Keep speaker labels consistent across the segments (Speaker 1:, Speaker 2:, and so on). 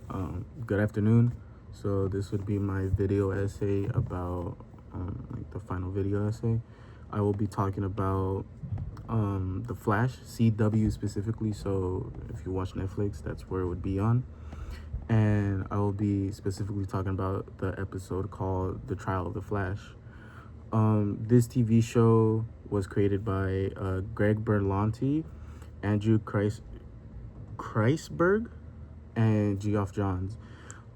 Speaker 1: Good afternoon. So this would be my video essay about like the final video essay. I will be talking about the Flash, CW specifically. So if you watch Netflix, that's where it would be on. And I will be specifically talking about the episode called The Trial of the Flash. This TV show was created by Greg Berlanti, Andrew Kreisberg, and Geoff Johns.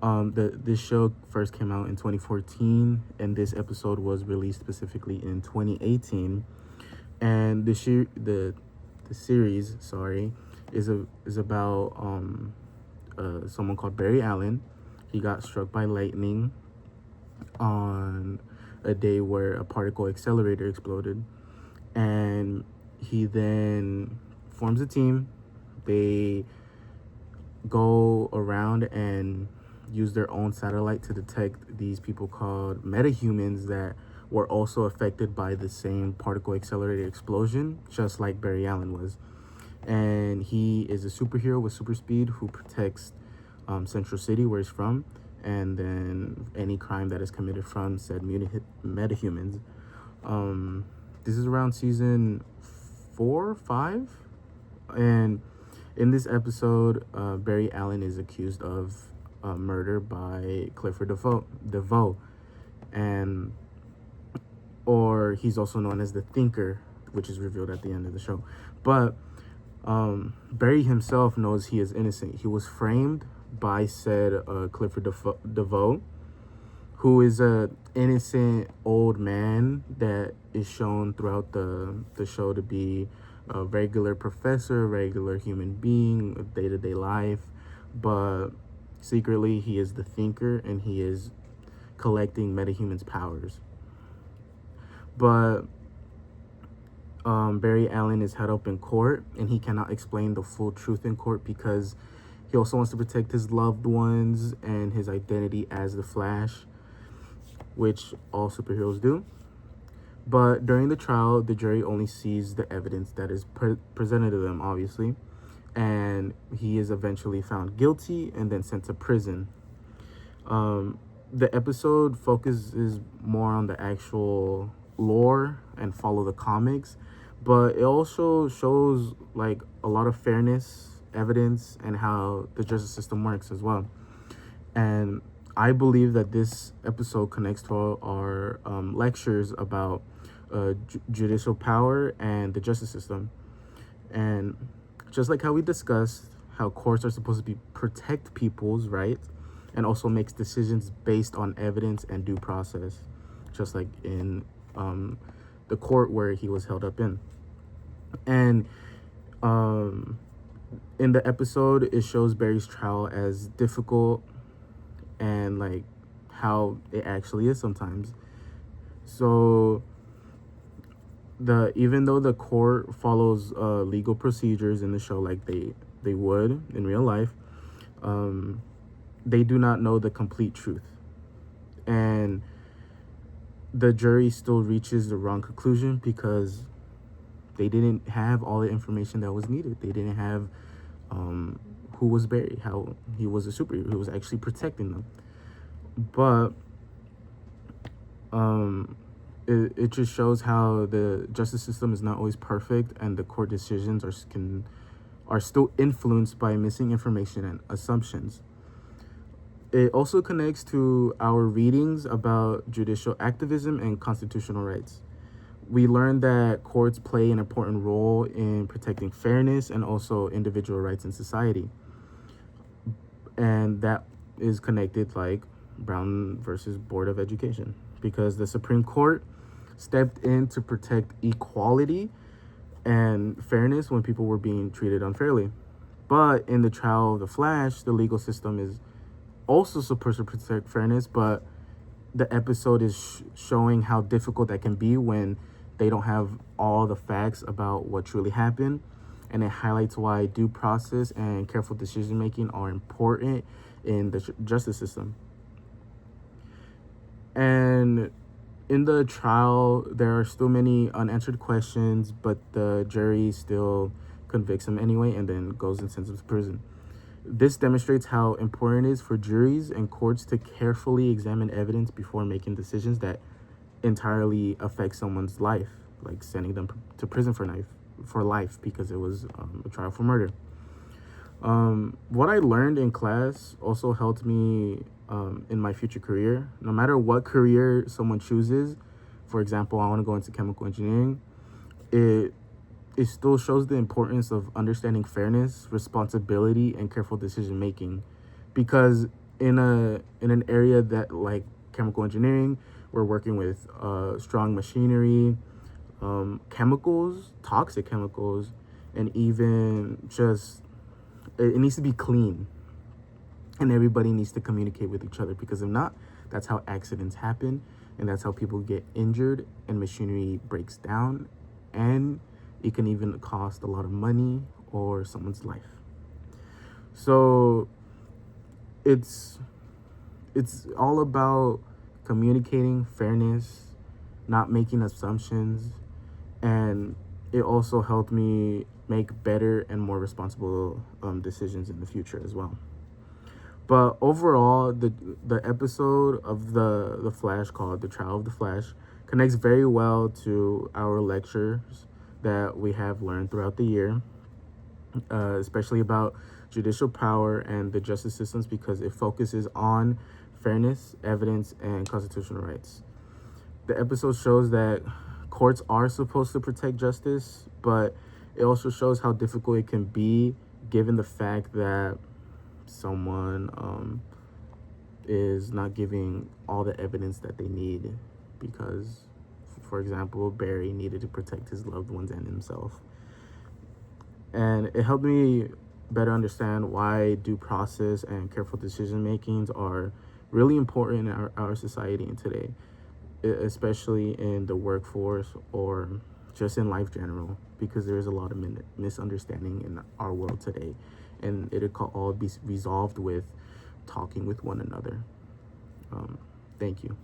Speaker 1: This show first came out in 2014, and this episode was released specifically in 2018. And the series, sorry, is about someone called Barry Allen. He got struck by lightning on a day where a particle accelerator exploded, and he then forms a team. They go around and use their own satellite to detect these people called metahumans that were also affected by the same particle accelerator explosion, just like Barry Allen was. And he is a superhero with super speed who protects Central City, where he's from, and then any crime that is committed from said metahumans. This is around season 4, 5, and in this episode, Barry Allen is accused of murder by Clifford DeVoe, and or he's also known as the Thinker, which is revealed at the end of the show. But Barry himself knows he is innocent. He was framed by said Clifford DeVoe, who is a innocent old man that is shown throughout the show to be a regular professor, regular human being of day-to-day life, but secretly he is the Thinker, and he is collecting metahumans' powers. But Barry Allen is held up in court, and he cannot explain the full truth in court because he also wants to protect his loved ones and his identity as the Flash, which all superheroes do. But during the trial, the jury only sees the evidence that is presented to them, obviously, and he is eventually found guilty and then sent to prison. The episode focuses more on the actual lore and follow the comics, but it also shows like a lot of fairness, evidence, and how the justice system works as well. And I believe that this episode connects to our lectures about judicial power and the justice system. And just like how we discussed, how courts are supposed to protect people's rights and also makes decisions based on evidence and due process, just like in the court where he was held up in. And in the episode, it shows Barry's trial as difficult and like how it actually is sometimes. So even though the court follows legal procedures in the show like they would in real life, they do not know the complete truth, and the jury still reaches the wrong conclusion because they didn't have all the information that was needed. They didn't have who was Barry, how he was a superhero who was actually protecting them. But it just shows how the justice system is not always perfect, and the court decisions are still influenced by missing information and assumptions. It also connects to our readings about judicial activism and constitutional rights. We learned that courts play an important role in protecting fairness and also individual rights in society. And that is connected like Brown versus Board of Education, because the Supreme Court stepped in to protect equality and fairness when people were being treated unfairly. But in the trial of the Flash, the legal system is also supposed to protect fairness, but the episode is showing how difficult that can be when they don't have all the facts about what truly happened, and it highlights why due process and careful decision making are important in the justice system. And in the trial, there are still many unanswered questions, but the jury still convicts him anyway and then goes and sends him to prison. This demonstrates how important it is for juries and courts to carefully examine evidence before making decisions that entirely affect someone's life, like sending them to prison for life because it was a trial for murder. What I learned in class also helped me in my future career. No matter what career someone chooses, for example, I want to go into chemical engineering, it still shows the importance of understanding fairness, responsibility, and careful decision making, because in an area that like chemical engineering, we're working with strong machinery, chemicals, toxic chemicals, and even just it needs to be clean, and everybody needs to communicate with each other, because if not, that's how accidents happen, and that's how people get injured and machinery breaks down, and it can even cost a lot of money or someone's life. So it's all about communicating, fairness, not making assumptions, and it also helped me make better and more responsible decisions in the future as well. But overall, the episode of the Flash called "The Trial of the Flash" connects very well to our lectures that we have learned throughout the year, especially about judicial power and the justice systems, because it focuses on fairness, evidence, and constitutional rights. The episode shows that courts are supposed to protect justice, but it also shows how difficult it can be given the fact that someone is not giving all the evidence that they need, because, for example, Barry needed to protect his loved ones and himself. And it helped me better understand why due process and careful decision makings are really important in our society and today, especially in the workforce or just in life general, because there's a lot of misunderstanding in our world today, and it could all be resolved with talking with one another. Thank you.